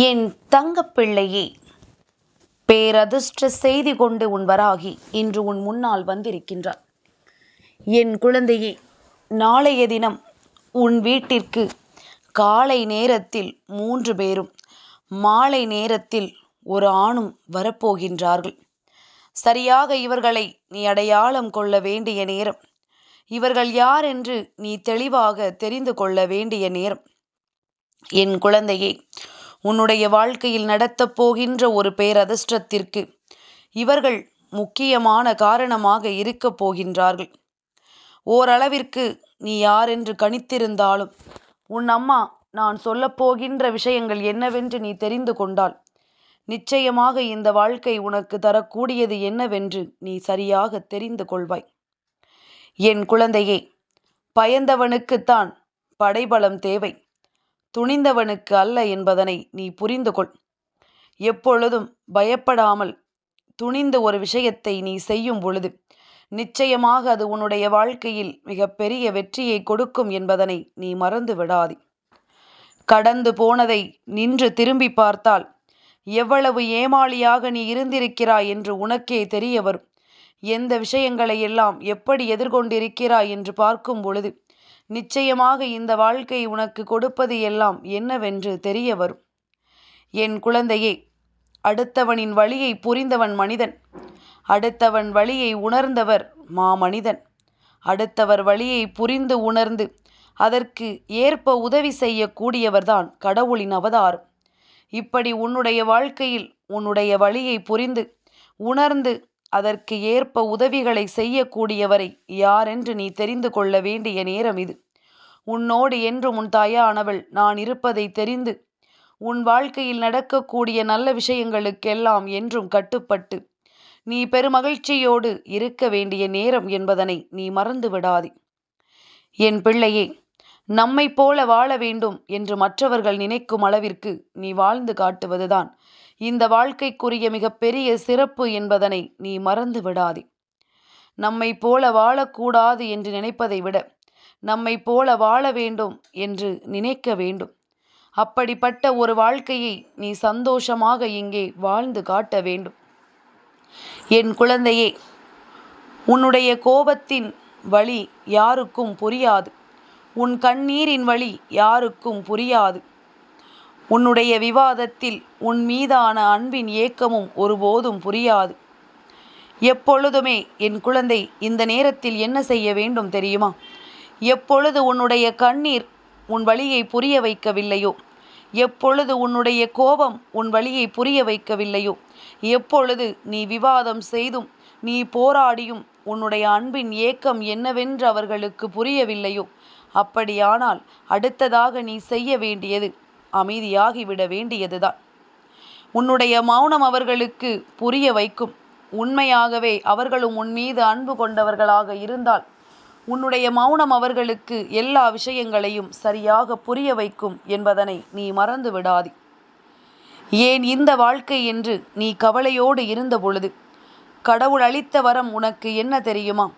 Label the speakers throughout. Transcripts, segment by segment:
Speaker 1: என் தங்கப்பிள்ளையே, பேரதிர்ஷ்ட செய்தி கொண்டு உன் வராகி இன்று உன் முன்னால் வந்திருக்கின்றார். என் குழந்தையே, நாளைய தினம் உன் வீட்டிற்கு காலை நேரத்தில் 3 பேரும், மாலை நேரத்தில் ஒரு ஆணும் வரப்போகின்றார்கள். சரியாக இவர்களை நீ அடையாளம் கொள்ள வேண்டிய நேரம், இவர்கள் யார் என்று நீ தெளிவாக தெரிந்து கொள்ள வேண்டிய நேரம். என் குழந்தையே, உன்னுடைய வாழ்க்கையில் நடத்தப் போகின்ற ஒரு பேரதிர்ஷ்டத்திற்கு இவர்கள் முக்கியமான காரணமாக இருக்கப் போகின்றார்கள். ஓரளவிற்கு நீ யாரென்று கணித்திருந்தாலும் உன் அம்மா நான் சொல்லப்போகின்ற விஷயங்கள் என்னவென்று நீ தெரிந்து கொண்டால் நிச்சயமாக இந்த வாழ்க்கை உனக்கு தரக்கூடியது என்னவென்று நீ சரியாக தெரிந்து கொள்வாய். என் குழந்தையே, பயந்தவனுக்குத்தான் படைபலம் தேவை, துணிந்தவனுக்கு அல்ல என்பதனை நீ புரிந்து கொள். எப்பொழுதும் பயப்படாமல் துணிந்து ஒரு விஷயத்தை நீ செய்யும் பொழுது நிச்சயமாக அது உன்னுடைய வாழ்க்கையில் மிகப்பெரிய வெற்றியை கொடுக்கும் என்பதனை நீ மறந்து விடாதே. கடந்து போனதை நின்று திரும்பி பார்த்தால் எவ்வளவு ஏமாளியாக நீ இருந்திருக்கிறாய் என்று உனக்கே தெரிய வரும். எந்த விஷயங்களை எல்லாம் எப்படி எதிர்கொண்டிருக்கிறாய் என்று பார்க்கும் பொழுது நிச்சயமாக இந்த வாழ்க்கை உனக்கு கொடுப்பது எல்லாம் என்னவென்று தெரிய வரும். என் குழந்தையே, அடுத்தவனின் வழியை புரிந்தவன் மனிதன், அடுத்தவன் வழியை உணர்ந்தவர் மாமனிதன். அடுத்தவர் வழியை புரிந்து உணர்ந்து அதற்கு ஏற்ப உதவி செய்யக்கூடியவர்தான் கடவுளின் அவதாரம். இப்படி உன்னுடைய வாழ்க்கையில் உன்னுடைய வழியை புரிந்து உணர்ந்து அதற்கு ஏற்ப உதவிகளை செய்யக்கூடியவரை யாரென்று நீ தெரிந்து கொள்ள வேண்டிய நேரம் இது. உன்னோடு என்றும் உன் தாயானவள் நான் இருப்பதை தெரிந்து உன் வாழ்க்கையில் நடக்கக்கூடிய நல்ல விஷயங்களுக்கெல்லாம் என்றும் கட்டுப்பட்டு நீ பெருமகிழ்ச்சியோடு இருக்க வேண்டிய நேரம் என்பதனை நீ மறந்து விடாதே. என் பிள்ளையே, நம்மை போல வாழ வேண்டும் என்று மற்றவர்கள் நினைக்கும் அளவிற்கு நீ வாழ்ந்து காட்டுவதுதான் இந்த வாழ்க்கைக்குரிய மிகப்பெரிய சிறப்பு என்பதனை நீ மறந்து விடாதே. நம்மை போல வாழக்கூடாது என்று நினைப்பதை விட நம்மை போல வாழ வேண்டும் என்று நினைக்க வேண்டும். அப்படிப்பட்ட ஒரு வாழ்க்கையை நீ சந்தோஷமாக இங்கே வாழ்ந்து காட்ட வேண்டும். என் குழந்தையே, உன்னுடைய கோபத்தின் வழி யாருக்கும் புரியாது, உன் கண்ணீரின் வழி யாருக்கும் புரியாது, உன்னுடைய விவாதத்தில் உன் மீதான அன்பின் ஏக்கமும் ஒருபோதும் புரியாது. எப்பொழுதுமே என் குழந்தை இந்த நேரத்தில் என்ன செய்ய வேண்டும் தெரியுமா? எப்பொழுது உன்னுடைய கண்ணீர் உன் வலியை புரிய வைக்கவில்லையோ, எப்பொழுது உன்னுடைய கோபம் உன் வலியை புரிய வைக்கவில்லையோ, எப்பொழுது நீ விவாதம் செய்தும் நீ போராடியும் உன்னுடைய அன்பின் ஏக்கம் என்னவென்று அவர்களுக்கு புரியவில்லையோ, அப்படியானால் அடுத்ததாக நீ செய்ய வேண்டியது அமைதியாகிவிட வேண்டியதுதான். உன்னுடைய மௌனம் அவர்களுக்கு புரிய வைக்கும். உண்மையாகவே அவர்களும் உன் மீது அன்பு கொண்டவர்களாக இருந்தால் உன்னுடைய மௌனம் அவர்களுக்கு எல்லா விஷயங்களையும் சரியாக புரிய வைக்கும் என்பதனை நீ மறந்து விடாதே. ஏன் இந்த வாழ்க்கை என்று நீ கவலையோடு இருந்த பொழுது கடவுள் அளித்த வரம் உனக்கு என்ன தெரியுமா?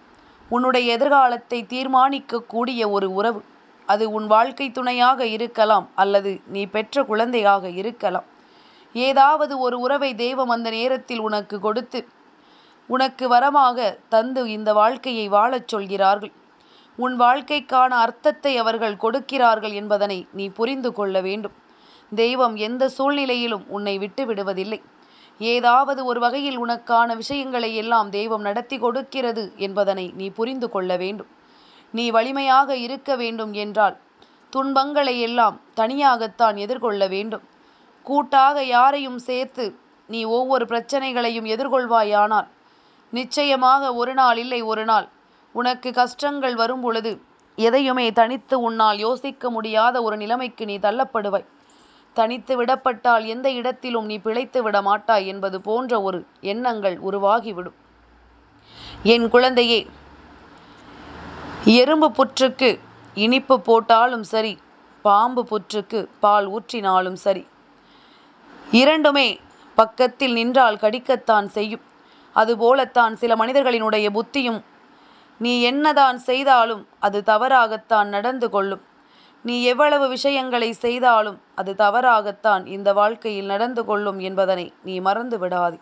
Speaker 1: உன்னுடைய எதிர்காலத்தை தீர்மானிக்கக்கூடிய ஒரு உறவு. அது உன் வாழ்க்கை துணையாக இருக்கலாம், அல்லது நீ பெற்ற குழந்தையாக இருக்கலாம். ஏதாவது ஒரு உறவை தெய்வம் அந்த நேரத்தில் உனக்கு கொடுத்து உனக்கு வரமாக தந்து இந்த வாழ்க்கையை வாழச் சொல்கிறார்கள். உன் வாழ்க்கைக்கான அர்த்தத்தை அவர்கள் கொடுக்கிறார்கள் என்பதனை நீ புரிந்து கொள்ள வேண்டும். தெய்வம் எந்த சூழ்நிலையிலும் உன்னை விட்டு விடுவதில்லை. ஏதாவது ஒரு வகையில் உனக்கான விஷயங்களை எல்லாம் தெய்வம் நடத்தி கொடுக்கிறது என்பதனை நீ புரிந்து கொள்ள வேண்டும். நீ வலிமையாக இருக்க வேண்டும் என்றால் துன்பங்களை எல்லாம் தனியாகத்தான் எதிர்கொள்ள வேண்டும். கூட்டாக யாரையும் சேர்த்து நீ ஒவ்வொரு பிரச்சனைகளையும் எதிர்கொள்வாயானால் நிச்சயமாக ஒரு நாள் இல்லை ஒரு நாள் உனக்கு கஷ்டங்கள் வரும் பொழுது எதையுமே தனித்து உன்னால் யோசிக்க முடியாத ஒரு நிலைமைக்கு நீ தள்ளப்படுவாய். தனித்து விடப்பட்டால் எந்த இடத்திலும் நீ பிழைத்து விட மாட்டாய் என்பது போன்ற ஒரு எண்ணங்கள் உருவாகிவிடும். என் குழந்தையே, எறும்பு புற்றுக்கு இனிப்பு போட்டாலும் சரி, பாம்பு புற்றுக்கு பால் ஊற்றினாலும் சரி, இரண்டுமே பக்கத்தில் நின்றால் கடிக்கத்தான் செய்யும். அதுபோலத்தான் சில மனிதர்களினுடைய புத்தியும். நீ என்னதான் செய்தாலும் அது தவறாகத்தான் நடந்து கொள்ளும். நீ எவ்வளவு விஷயங்களை செய்தாலும் அது தவறாகத்தான் இந்த வாழ்க்கையில் நடந்து கொள்ளும் என்பதனை நீ மறந்து விடாதே.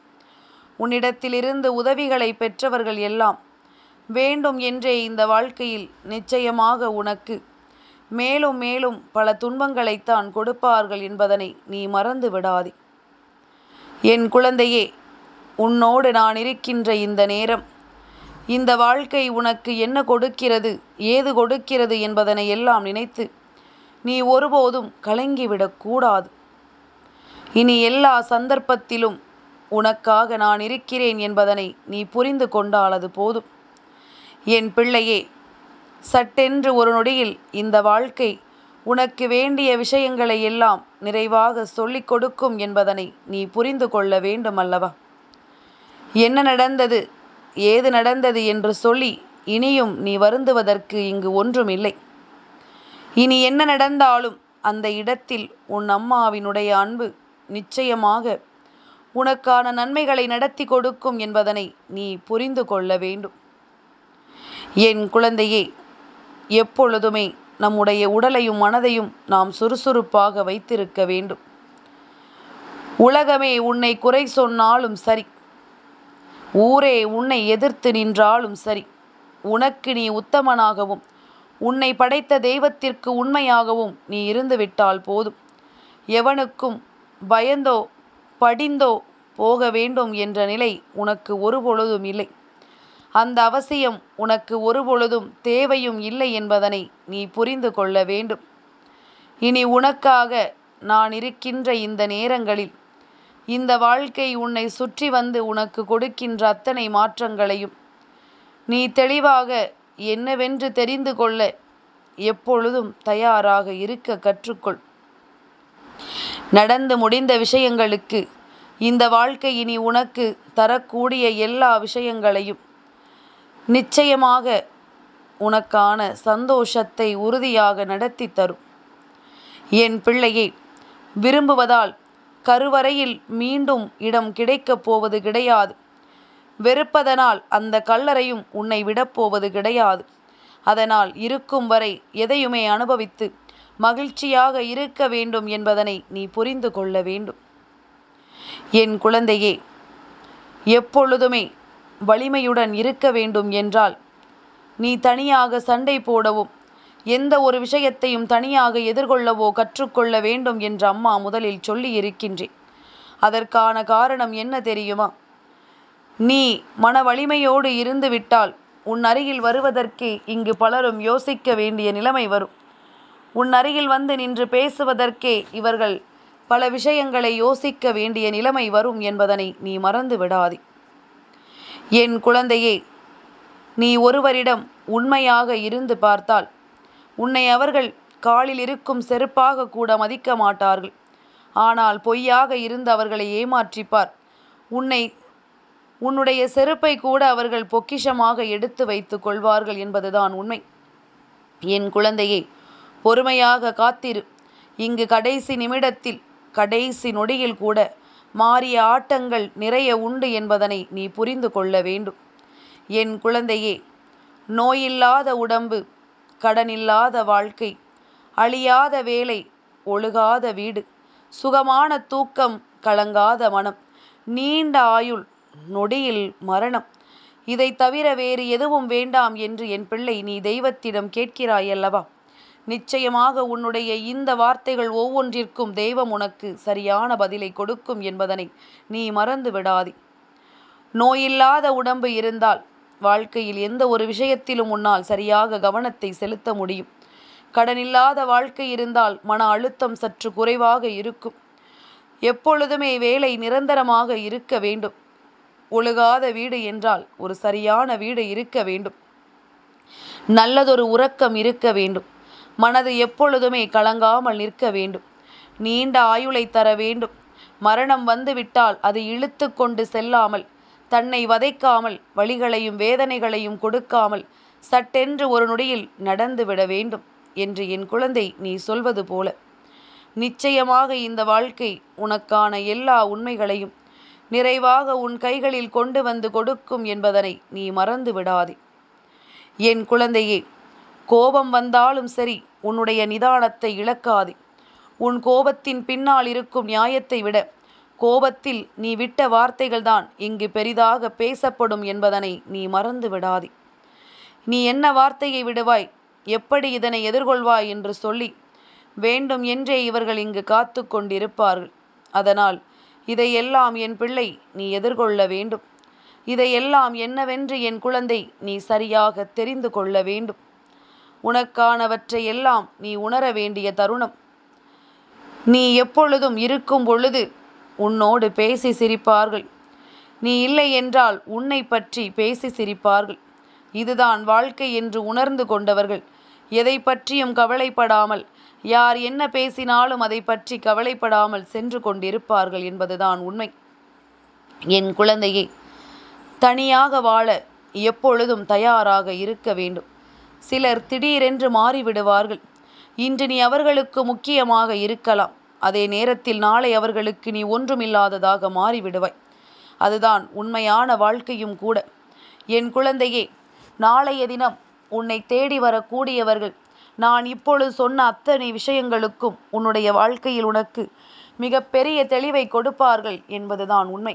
Speaker 1: உன்னிடத்திலிருந்து உதவிகளை பெற்றவர்கள் எல்லாம் வேண்டும் என்றே இந்த வாழ்க்கையில் நிச்சயமாக உனக்கு மேலும் மேலும் பல துன்பங்களைத்தான் கொடுப்பார்கள் என்பதனை நீ மறந்து விடாதே. என் குழந்தையே, உன்னோடு நான் இருக்கின்ற இந்த நேரம், இந்த வாழ்க்கை உனக்கு என்ன கொடுக்கிறது, ஏது கொடுக்கிறது என்பதனை எல்லாம் நினைத்து நீ ஒருபோதும் கலங்கிவிடக்கூடாது. இனி எல்லா சந்தர்ப்பத்திலும் உனக்காக நான் இருக்கிறேன் என்பதனை நீ புரிந்து கொண்டால் அது போதும். என் பிள்ளையே, சட்டென்று ஒரு நொடியில் இந்த வாழ்க்கை உனக்கு வேண்டிய விஷயங்களை எல்லாம் நிறைவாக சொல்லிக் கொடுக்கும் என்பதனை நீ புரிந்து கொள்ள வேண்டும் அல்லவா? என்ன நடந்தது, ஏது நடந்தது என்று சொல்லி இனியும் நீ வருந்துவதற்கு இங்கு ஒன்றுமில்லை. இனி என்ன நடந்தாலும் அந்த இடத்தில் உன் அம்மாவினுடைய அன்பு நிச்சயமாக உனக்கான நன்மைகளை நடத்தி கொடுக்கும் என்பதனை நீ புரிந்து கொள்ள வேண்டும். என் குழந்தையே, எப்பொழுதுமே நம்முடைய உடலையும் மனதையும் நாம் சுறுசுறுப்பாக வைத்திருக்க வேண்டும். உலகமே உன்னை குறை சொன்னாலும் சரி, ஊரே உன்னை எதிர்த்து நின்றாலும் சரி, உனக்கு நீ உத்தமனாகவும் உன்னை படைத்த தெய்வத்திற்கு உண்மையாகவும் நீ இருந்துவிட்டால் போதும். எவனுக்கும் பயந்தோ படிந்தோ போக வேண்டும் என்ற நிலை உனக்கு ஒருபொழுதும் இல்லை. அந்த அவசியம் உனக்கு ஒருபொழுதும் தேவையும் இல்லை என்பதனை நீ புரிந்து கொள்ள வேண்டும். இனி உனக்காக நான் இருக்கின்ற இந்த நேரங்களில் இந்த வாழ்க்கை உன்னை சுற்றி வந்து உனக்கு கொடுக்கின்ற அத்தனை மாற்றங்களையும் நீ தெளிவாக என்னவென்று தெரிந்து கொள்ள எப்பொழுதும் தயாராக இருக்க கற்றுக்கொள். நடந்து முடிந்த விஷயங்களுக்கு இந்த வாழ்க்கை இனி உனக்கு தரக்கூடிய எல்லா விஷயங்களையும் நிச்சயமாக உனக்கான சந்தோஷத்தை உறுதியாக நடத்தி தரும். என் பிள்ளையை, விரும்புவதால் கருவறையில் மீண்டும் இடம் கிடைக்கப் போவது கிடையாது. வெறுப்பதனால் அந்த கல்லறையும் உன்னை விடப்போவது கிடையாது. அதனால் இருக்கும் வரை எதையுமே அனுபவித்து மகிழ்ச்சியாக இருக்க வேண்டும் என்பதனை நீ புரிந்து கொள்ள வேண்டும். என் குழந்தையே, எப்பொழுதுமே வலிமையுடன் இருக்க வேண்டும் என்றால் நீ தனியாக சண்டை போடவும் எந்த ஒரு விஷயத்தையும் தனியாக எதிர்கொள்ளவோ கற்றுக்கொள்ள வேண்டும் என்று அம்மா முதலில் சொல்லி இருக்கின்றேன். அதற்கான காரணம் என்ன தெரியுமா? நீ மன வலிமையோடு இருந்து விட்டால் உன் அருகில் வருவதற்கே இங்கு பலரும் யோசிக்க வேண்டிய நிலைமை வரும். உன் அருகில் வந்து நின்று பேசுவதற்கே இவர்கள் பல விஷயங்களை யோசிக்க வேண்டிய நிலைமை வரும் என்பதனை நீ மறந்து விடாதே. என் குழந்தையே, நீ ஒருவரிடம் உண்மையாக இருந்து பார்த்தால் உன்னை அவர்கள் காலில் இருக்கும் செருப்பாக கூட மதிக்க மாட்டார்கள். ஆனால் பொய்யாக இருந்து அவர்களை ஏமாற்றிப்பார். உன்னுடைய செருப்பை கூட அவர்கள் பொக்கிஷமாக எடுத்து வைத்து கொள்வார்கள் என்பதுதான் உண்மை. என் குழந்தையே, பொறுமையாக காத்திரு. இங்கு கடைசி நிமிடத்தில், கடைசி நொடியில் கூட மாறிய ஆட்டங்கள் நிறைய உண்டு என்பதனை நீ புரிந்து கொள்ள வேண்டும். என் குழந்தையே, நோயில்லாத உடம்பு, கடனில்லாத வாழ்க்கை, அழியாத வேலை, ஒழுகாத வீடு, சுகமான தூக்கம், கலங்காத மனம், நீண்ட ஆயுள், நொடியில் மரணம், இதை தவிர வேறு எதுவும் வேண்டாம் என்று என் பிள்ளை நீ தெய்வத்திடம் கேட்கிறாயல்லவா? நிச்சயமாக உன்னுடைய இந்த வார்த்தைகள் ஒவ்வொன்றிற்கும் தெய்வம் உனக்கு சரியான பதிலை கொடுக்கும் என்பதனை நீ மறந்து விடாதே. நோயில்லாத உடம்பு இருந்தால் வாழ்க்கையில் எந்த ஒரு விஷயத்திலும் உன்னால் சரியாக கவனத்தை செலுத்த முடியும். கடனில்லாத வாழ்க்கை இருந்தால் மன அழுத்தம் சற்று குறைவாக இருக்கும். எப்பொழுதுமே வேலை நிரந்தரமாக இருக்க வேண்டும். ஒழுகாத வீடு என்றால் ஒரு சரியான வீடு இருக்க வேண்டும். நல்லதொரு உறக்கம் இருக்க வேண்டும். மனது எப்பொழுதுமே கலங்காமல் நிற்க வேண்டும். நீண்ட ஆயுளை தர வேண்டும். மரணம் வந்துவிட்டால் அது இழுத்து கொண்டு செல்லாமல், தன்னை வதைக்காமல், வலிகளையும் வேதனைகளையும் கொடுக்காமல் சட்டென்று ஒரு நொடியில் நடந்து விட வேண்டும் என்று என் குழந்தை நீ சொல்வது போல நிச்சயமாக இந்த வாழ்க்கை உனக்கான எல்லா உண்மைகளையும் நிறைவாக உன் கைகளில் கொண்டு வந்து கொடுக்கும் என்பதனை நீ மறந்து விடாதே. என் குழந்தையே, கோபம் வந்தாலும் சரி, உன்னுடைய நிதானத்தை இழக்காதே. உன் கோபத்தின் பின்னால் இருக்கும் நியாயத்தை விட கோபத்தில் நீ விட்ட வார்த்தைகள்தான் இங்கு பெரிதாக பேசப்படும் என்பதனை நீ மறந்து விடாதே. நீ என்ன வார்த்தையை விடுவாய், எப்படி இதனை எதிர்கொள்வாய் என்று சொல்லி வேண்டும் என்றே இவர்கள் இங்கு காத்து கொண்டிருப்பார்கள். அதனால் இதையெல்லாம் என் பிள்ளை நீ எதிர்கொள்ள வேண்டும். இதையெல்லாம் என்னவென்று என் குழந்தை நீ சரியாக தெரிந்து கொள்ள வேண்டும். உனக்கானவற்றை எல்லாம் நீ உணர வேண்டிய தருணம். நீ எப்பொழுதும் இருக்கும் பொழுது உன்னோடு பேசி சிரிப்பார்கள். நீ இல்லை என்றால் உன்னை பற்றி பேசி சிரிப்பார்கள். இதுதான் வாழ்க்கை என்று உணர்ந்து கொண்டவர்கள் எதை பற்றியும் கவலைப்படாமல், யார் என்ன பேசினாலும் அதை பற்றி கவலைப்படாமல் சென்று கொண்டிருப்பார்கள் என்பதுதான் உண்மை. என் குழந்தையே, தனியாக வாழ எப்பொழுதும் தயாராக இருக்க வேண்டும். சிலர் திடீரென்று மாறிவிடுவார்கள். இன்று நீ அவர்களுக்கு முக்கியமாக இருக்கலாம். அதே நேரத்தில் நாளை அவர்களுக்கு நீ ஒன்றுமில்லாததாக மாறிவிடுவாய். அதுதான் உண்மையான வாழ்க்கையும் கூட. என் குழந்தையே, நாளைய தினம் உன்னை தேடி வரக்கூடியவர்கள் நான் இப்பொழுது சொன்ன அத்தனை விஷயங்களுக்கும் உன்னுடைய வாழ்க்கையில் உனக்கு மிக பெரிய தெளிவை கொடுப்பார்கள் என்பதுதான் உண்மை.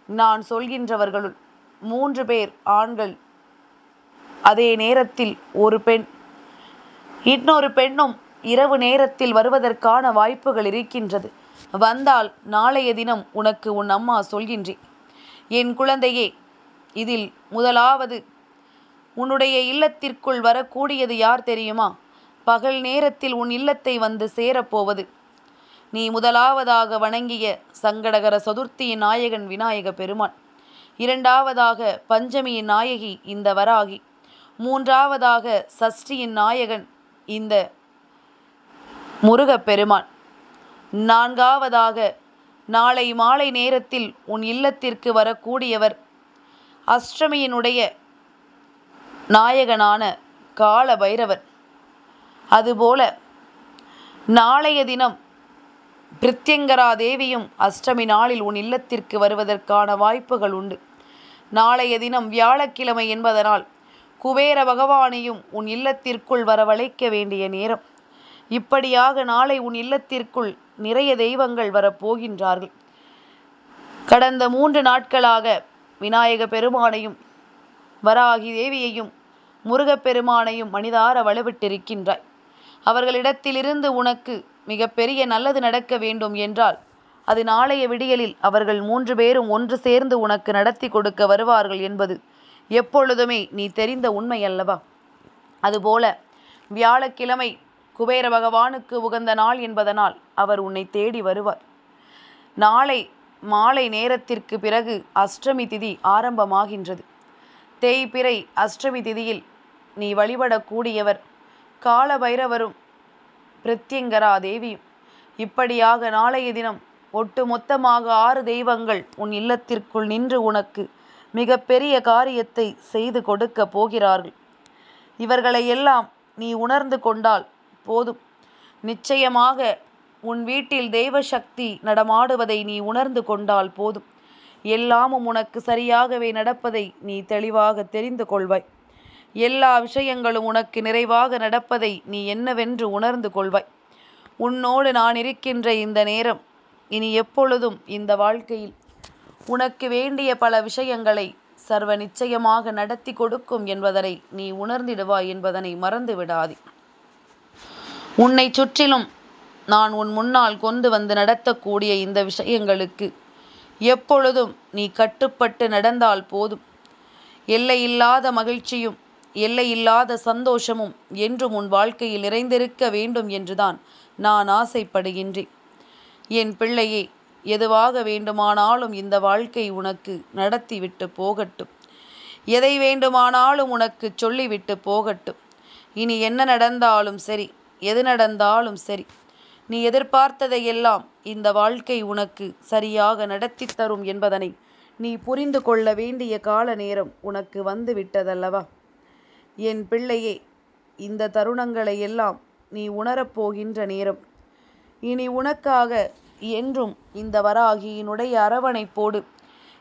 Speaker 1: நான் சொல்கின்றவர்களுள் 3 பேர் ஆண்கள், அதே நேரத்தில் ஒரு பெண். இன்னொரு பெண்ணும் இரவு நேரத்தில் வருவதற்கான வாய்ப்புகள் இருக்கின்றது. வந்தால் நாளைய தினம் உனக்கு உன் அம்மா சொல்கின்றேன். என் குழந்தையே, இதில் முதலாவது உன்னுடைய இல்லத்திற்குள் வரக்கூடியது யார் தெரியுமா? பகல் நேரத்தில் உன் இல்லத்தை வந்து சேரப்போவது நீ முதலாவதாக வணங்கிய சங்கடகர சதுர்த்தியின் நாயகன் விநாயக பெருமான், 2வதாக பஞ்சமியின் நாயகி இந்த வராகி, 3வதாக சஷ்டியின் நாயகன் இந்த முருகப்பெருமான், 4வதாக நாளை மாலை நேரத்தில் உன் இல்லத்திற்கு வரக்கூடியவர் அஷ்டமியினுடைய நாயகனான கால பைரவர். அதுபோல நாளைய தினம் பிரித்யங்கரா தேவியும் அஷ்டமி நாளில் உன் இல்லத்திற்கு வருவதற்கான வாய்ப்புகள் உண்டு. நாளைய தினம் வியாழக்கிழமை என்பதனால் குபேர பகவானையும் உன் இல்லத்திற்குள் வரவழைக்க வேண்டிய நேரம். இப்படியாக நாளை உன் இல்லத்திற்குள் நிறைய தெய்வங்கள் வரப்போகின்றார்கள். கடந்த 3 நாட்களாக விநாயக பெருமானையும் வராகி தேவியையும் முருகப்பெருமானையும் மனிதார வழிபட்டிருக்கின்றாய். அவர்களிடத்திலிருந்து உனக்கு மிகப்பெரிய நல்லது நடக்க வேண்டும் என்றால் அது நாளைய விடியலில் அவர்கள் 3 பேரும் ஒன்று சேர்ந்து உனக்கு நடத்தி கொடுக்க வருவார்கள் என்பது எப்பொழுதுமே நீ தெரிந்த உண்மை அல்லவா? அதுபோல வியாழக்கிழமை குபேர பகவானுக்கு உகந்த நாள் என்பதனால் அவர் உன்னை தேடி வருவார். நாளை மாலை நேரத்திற்கு பிறகு அஷ்டமி திதி ஆரம்பமாகின்றது. தேய்பிறை அஷ்டமி திதியில் நீ வழிபடக்கூடியவர் கால பைரவரும் பிரித்யங்கரா தேவியும். இப்படியாக நாளைய தினம் ஒட்டு மொத்தமாக 6 தெய்வங்கள் உன் இல்லத்திற்குள் நின்று உனக்கு மிக பெரிய காரியத்தை செய்து கொடுக்க போகிறார்கள். இவர்களை எல்லாம் நீ உணர்ந்து கொண்டால் போதும். நிச்சயமாக உன் வீட்டில் தெய்வ சக்தி நடமாடுவதை நீ உணர்ந்து கொண்டால் போதும். எல்லாமும் உனக்கு சரியாகவே நடப்பதை நீ தெளிவாக தெரிந்து கொள்வாய். எல்லா விஷயங்களும் உனக்கு நிறைவாக நடப்பதை நீ என்னவென்று உணர்ந்து கொள்வாய். உன்னோடு நான் இருக்கின்ற இந்த நேரம் இனி எப்பொழுதும் இந்த வாழ்க்கையில் உனக்கு வேண்டிய பல விஷயங்களை சர்வ நிச்சயமாக நடத்தி கொடுக்கும் என்பதனை நீ உணர்ந்திடுவாய் என்பதனை மறந்து விடாதே. உன்னை சுற்றிலும் நான் உன் முன்னால் கொண்டு வந்து நடத்தக்கூடிய இந்த விஷயங்களுக்கு எப்பொழுதும் நீ கட்டுப்பட்டு நடந்தால் போதும். எல்லையில்லாத மகிழ்ச்சியும் எல்லையில்லாத சந்தோஷமும் என்றும் உன் வாழ்க்கையில் நிறைந்திருக்க வேண்டும் என்றுதான் நான் ஆசைப்படுகின்றேன். என் பிள்ளையே, எதுவாக வேண்டுமானாலும் இந்த வாழ்க்கை உனக்கு நடத்திவிட்டு போகட்டும். எதை வேண்டுமானாலும் உனக்கு சொல்லிவிட்டு போகட்டும். இனி என்ன நடந்தாலும் சரி, எது நடந்தாலும் சரி, நீ எதிர்பார்த்ததையெல்லாம் இந்த வாழ்க்கை உனக்கு சரியாக நடத்தி தரும் என்பதனை நீ புரிந்து கொள்ள வேண்டிய கால நேரம் உனக்கு வந்து விட்டதல்லவா? என் பிள்ளையே, இந்த தருணங்களை எல்லாம் நீ உணரப்போகின்ற நேரம். இனி உனக்காக என்றும் இந்த வராகியினுடைய அரவணைப்போடு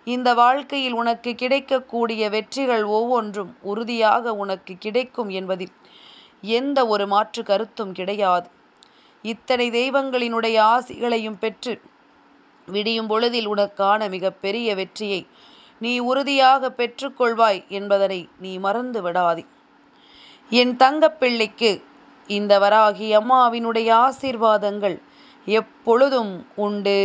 Speaker 1: இந்த வாழ்க்கையில் உனக்கு கிடைக்கக்கூடிய வெற்றிகள் ஒவ்வொன்றும் உறுதியாக உனக்கு கிடைக்கும் என்பதில் எந்த ஒரு மாற்று கருத்தும் கிடையாது. இத்தனை தெய்வங்களினுடைய ஆசிகளையும் பெற்று விடியும் பொழுதில் உனக்கான மிகப்பெரிய வெற்றியை நீ உறுதியாக பெற்றுக்கொள்வாய் என்பதனை நீ மறந்து விடாதே. என் தங்கப்பிள்ளைக்கு இந்த வராகி அம்மாவினுடைய ஆசீர்வாதங்கள் எப்பொழுதும் உண்டு.